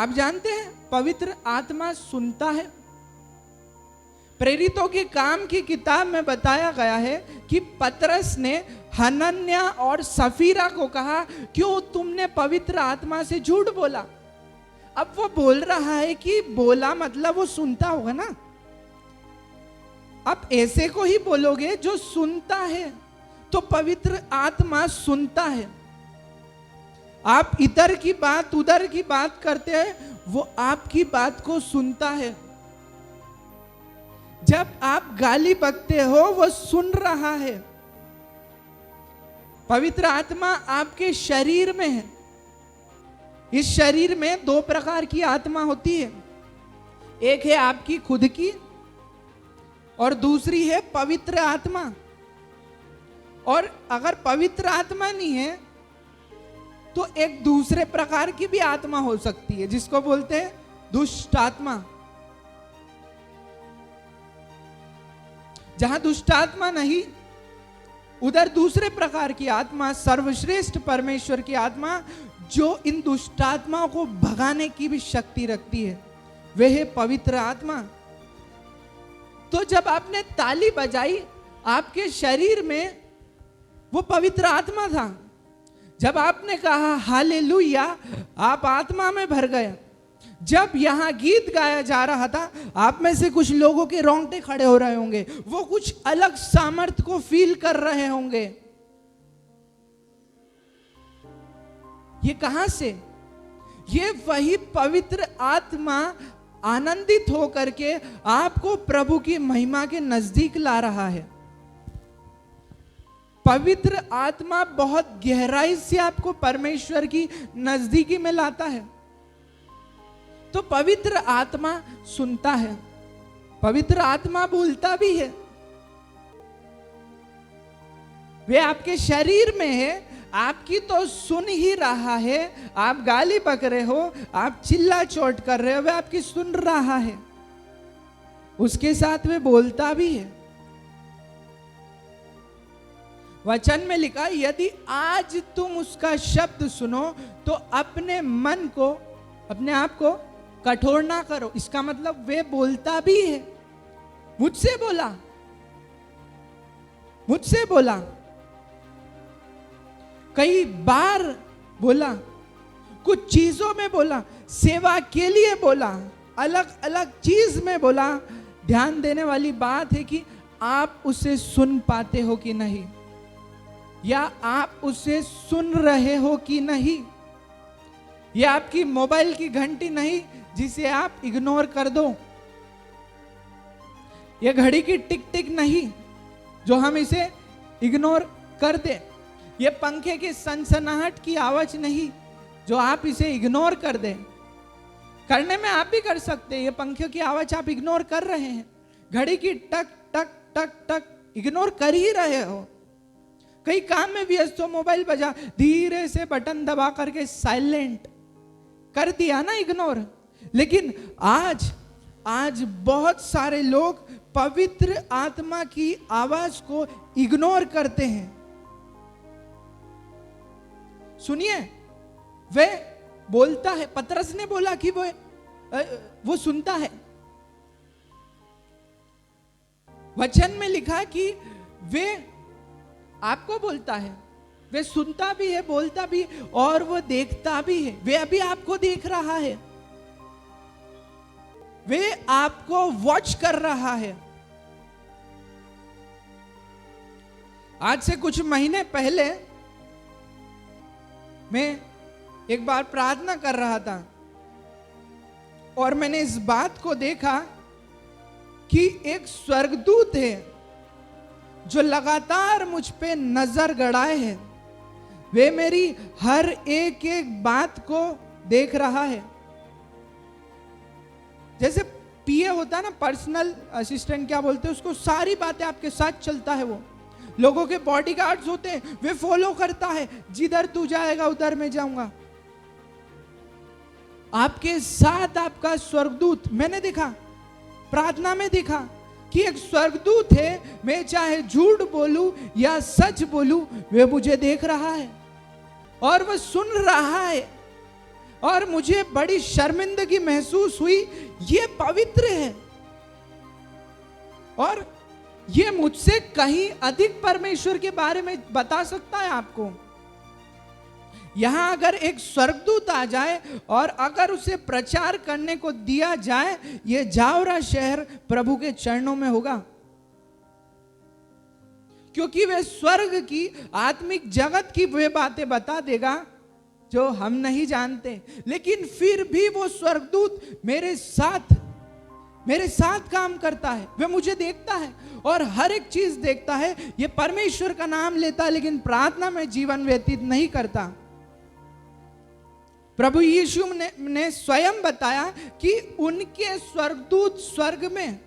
आप जानते हैं पवित्र आत्मा सुनता है। प्रेरितों के काम की किताब में बताया गया है कि पतरस ने हनन्या और सफीरा को कहा, क्यों तुमने पवित्र आत्मा से झूठ बोला? अब वो बोल रहा है कि बोला मतलब वो सुनता होगा ना। आप ऐसे को ही बोलोगे जो सुनता है, तो पवित्र आत्मा सुनता है। आप इधर की बात उधर की बात करते हैं, वो आपकी बात को सुनता है। जब आप गाली बकते हो, वो सुन रहा है। पवित्र आत्मा आपके शरीर में है। इस शरीर में दो प्रकार की आत्मा होती है, एक है आपकी खुद की और दूसरी है पवित्र आत्मा। और अगर पवित्र आत्मा नहीं है तो एक दूसरे प्रकार की भी आत्मा हो सकती है, जिसको बोलते हैं दुष्ट आत्मा। जहां दुष्ट आत्मा नहीं, उधर दूसरे प्रकार की आत्मा, सर्वश्रेष्ठ परमेश्वर की आत्मा, जो इन दुष्ट आत्माओं को भगाने की भी शक्ति रखती है, वह है पवित्र आत्मा। तो जब आपने ताली बजाई, आपके शरीर में वो पवित्र आत्मा था। जब आपने कहा हालेलुया, आप आत्मा में भर गए। जब यहां गीत गाया जा रहा था, आप में से कुछ लोगों के रोंगटे खड़े हो रहे होंगे, वो कुछ अलग सामर्थ्य को फील कर रहे होंगे। ये कहां से? ये वही पवित्र आत्मा आनंदित होकर के आपको प्रभु की महिमा के नजदीक ला रहा है। पवित्र आत्मा बहुत गहराई से आपको परमेश्वर की नजदीकी में लाता है। तो पवित्र आत्मा सुनता है, पवित्र आत्मा बोलता भी है। वे आपके शरीर में है, आपकी तो सुन ही रहा है। आप गाली बक रहे हो, आप चिल्ला चोट कर रहे हो, वे आपकी सुन रहा है। उसके साथ वे बोलता भी है। वचन में लिखा, यदि आज तुम उसका शब्द सुनो तो अपने मन को, अपने आप को कठोर ना करो। इसका मतलब वे बोलता भी है। मुझसे बोला, मुझसे बोला, कई बार बोला, कुछ चीजों में बोला, सेवा के लिए बोला, अलग अलग चीज में बोला। ध्यान देने वाली बात है कि आप उसे सुन पाते हो कि नहीं, या आप उसे सुन रहे हो कि नहीं। यह आपकी मोबाइल की घंटी नहीं जिसे आप इग्नोर कर दो। यह घड़ी की टिक टिक नहीं जो हम इसे इग्नोर कर दे। यह पंखे की सनसनाहट की आवाज नहीं जो आप इसे इग्नोर कर दें। करने में आप भी कर सकते हैं। ये पंखे की आवाज आप इग्नोर कर रहे हैं, घड़ी की टक टक टक टक इग्नोर कर ही रहे हो। कई काम में व्यस्त हो, मोबाइल बजा, धीरे से बटन दबा करके साइलेंट कर दिया ना, इग्नोर। लेकिन आज बहुत सारे लोग पवित्र आत्मा की आवाज को इग्नोर करते हैं। सुनिए, वे बोलता है। पतरस ने बोला कि वो सुनता है। वचन में लिखा कि वे आपको बोलता है, वे सुनता भी है, बोलता भी, और वो देखता भी है। वे अभी आपको देख रहा है, वे आपको वॉच कर रहा है। आज से कुछ महीने पहले मैं एक बार प्रार्थना कर रहा था और मैंने इस बात को देखा कि एक स्वर्गदूत है जो लगातार मुझ पे नजर गड़ाए है। वे मेरी हर एक एक बात को देख रहा है। जैसे पीए होता है ना, पर्सनल असिस्टेंट क्या बोलते हैं उसको, सारी बातें आपके साथ चलता है। वो लोगों के बॉडीगार्ड्स होते हैं, वे फॉलो करता है, जिधर तू जाएगा उधर मैं जाऊंगा। आपके साथ आपका स्वर्गदूत, मैंने देखा, प्रार्थना में देखा कि एक स्वर्गदूत है। मैं चाहे झूठ बोलूं या सच बोलूं, वे मुझे देख रहा है और वह सुन रहा है। और मुझे बड़ी शर्मिंदगी महसूस हुई, ये पवित्र है और ये मुझसे कहीं अधिक परमेश्वर के बारे में बता सकता है आपको। यहां अगर एक स्वर्गदूत आ जाए और अगर उसे प्रचार करने को दिया जाए, ये जावरा शहर प्रभु के चरणों में होगा, क्योंकि वे स्वर्ग की आत्मिक जगत की वे बातें बता देगा जो हम नहीं जानते। लेकिन फिर भी वो स्वर्गदूत मेरे साथ काम करता है, वे मुझे देखता है और हर एक चीज देखता है। ये परमेश्वर का नाम लेता है लेकिन प्रार्थना में जीवन व्यतीत नहीं करता। प्रभु यीशु ने स्वयं बताया कि उनके स्वर्गदूत स्वर्ग में,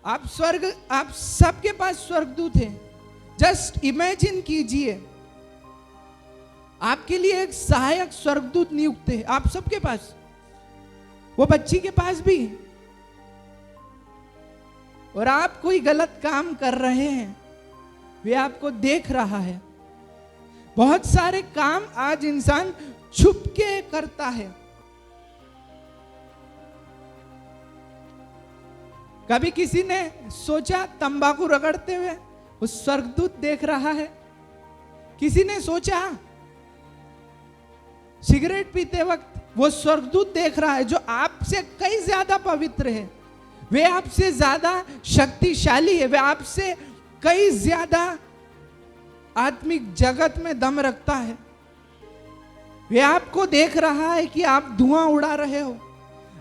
आप सबके पास स्वर्गदूत हैं। जस्ट इमेजिन कीजिए, आपके लिए एक सहायक स्वर्गदूत नियुक्त है आप सबके पास, वो बच्ची के पास भी। और आप कोई गलत काम कर रहे हैं, वे आपको देख रहा है। बहुत सारे काम आज इंसान छुप के करता है। कभी किसी ने सोचा तंबाकू रगड़ते हुए वो स्वर्गदूत देख रहा है? किसी ने सोचा सिगरेट पीते वक्त वो स्वर्गदूत देख रहा है जो आपसे कई ज्यादा पवित्र है, वे आपसे ज्यादा शक्तिशाली है, वे आपसे कई ज्यादा आत्मिक जगत में दम रखता है। वे आपको देख रहा है कि आप धुआं उड़ा रहे हो,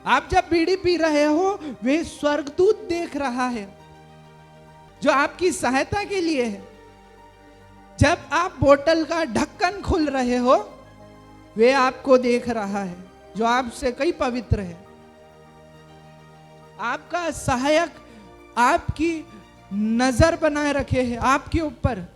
आप जब बीड़ी पी रहे हो, वे स्वर्गदूत देख रहा है जो आपकी सहायता के लिए है। जब आप बोतल का ढक्कन खोल रहे हो, वे आपको देख रहा है जो आपसे कई पवित्र है। आपका सहायक आपकी नजर बनाए रखे है आपके ऊपर।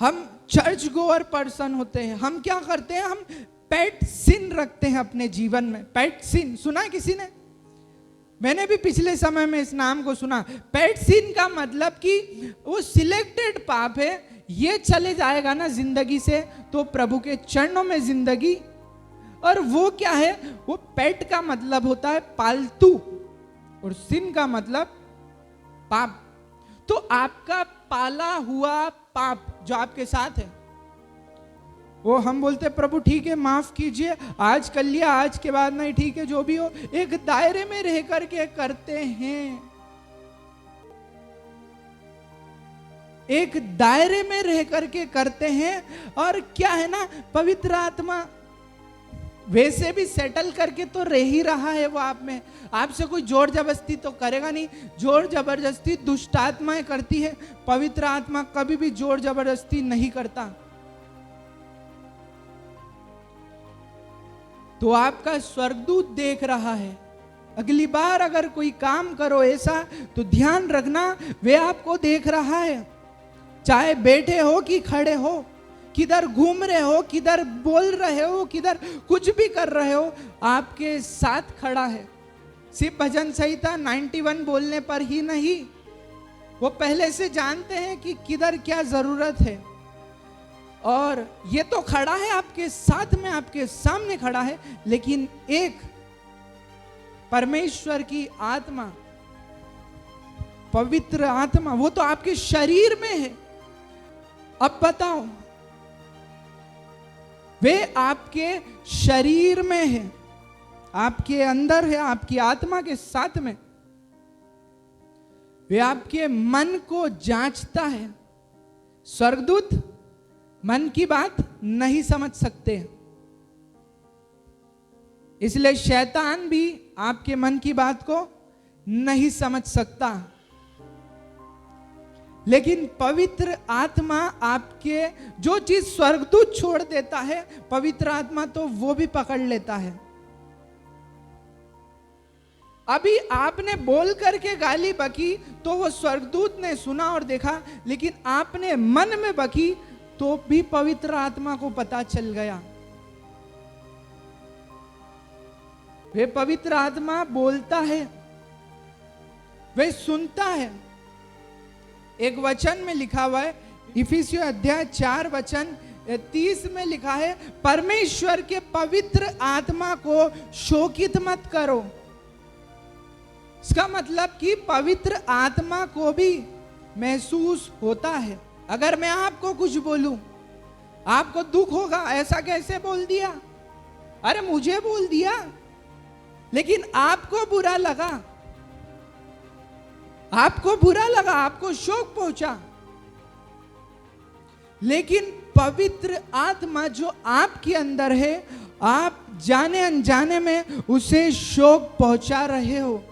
हम चर्च गोअर पर्सन होते हैं, हम क्या करते हैं, हम पेट सिन रखते हैं अपने जीवन में। पेट सिन सुना है किसी ने? मैंने भी पिछले समय में इस नाम को सुना। पेट सिन का मतलब कि वो सिलेक्टेड पाप है, ये चले जाएगा ना जिंदगी से तो प्रभु के चरणों में जिंदगी। और वो क्या है, वो पेट का मतलब होता है पालतू और सिन का मतलब पाप। तो आपका पाला हुआ पाप जो आपके साथ है, वो हम बोलते प्रभु ठीक है माफ कीजिए, आज कर लिया, आज के बाद नहीं, ठीक है जो भी हो, एक दायरे में रह करके करते हैं। एक दायरे में रह करके करते हैं। और क्या है ना, पवित्र आत्मा वैसे भी सेटल करके तो रह ही रहा है वो आप में, आपसे कोई जोर जबरदस्ती तो करेगा नहीं। जोर जबरदस्ती दुष्ट आत्माएं करती है, पवित्र आत्मा कभी भी जोर जबरदस्ती नहीं करता। तो आपका स्वर्गदूत देख रहा है। अगली बार अगर कोई काम करो ऐसा तो ध्यान रखना वे आपको देख रहा है, चाहे बैठे हो कि खड़े हो, किधर घूम रहे हो, किधर बोल रहे हो, किधर कुछ भी कर रहे हो, आपके साथ खड़ा है। सिर्फ भजन संहिता 91 बोलने पर ही नहीं, वो पहले से जानते हैं कि किधर क्या जरूरत है। और ये तो खड़ा है आपके साथ में, आपके सामने खड़ा है, लेकिन एक परमेश्वर की आत्मा, पवित्र आत्मा, वो तो आपके शरीर में है। अब बताओ, वे आपके शरीर में है, आपके अंदर है, आपकी आत्मा के साथ में। वे आपके मन को जांचता है। स्वर्गदूत मन की बात नहीं समझ सकते, इसलिए शैतान भी आपके मन की बात को नहीं समझ सकता। लेकिन पवित्र आत्मा आपके, जो चीज स्वर्गदूत छोड़ देता है, पवित्र आत्मा तो वो भी पकड़ लेता है। अभी आपने बोल करके गाली बकी तो वो स्वर्गदूत ने सुना और देखा, लेकिन आपने मन में बकी तो भी पवित्र आत्मा को पता चल गया। वे पवित्र आत्मा बोलता है, वे सुनता है। एक वचन में लिखा हुआ है, इफिसियों अध्याय 4 वचन 30 में लिखा है, परमेश्वर के पवित्र आत्मा को शोकित मत करो। इसका मतलब कि पवित्र आत्मा को भी महसूस होता है। अगर मैं आपको कुछ बोलूं, आपको दुख होगा, ऐसा कैसे बोल दिया, अरे मुझे बोल दिया, लेकिन आपको बुरा लगा, आपको शोक पहुंचा। लेकिन पवित्र आत्मा जो आपके अंदर है, आप जाने अनजाने में उसे शोक पहुंचा रहे हो।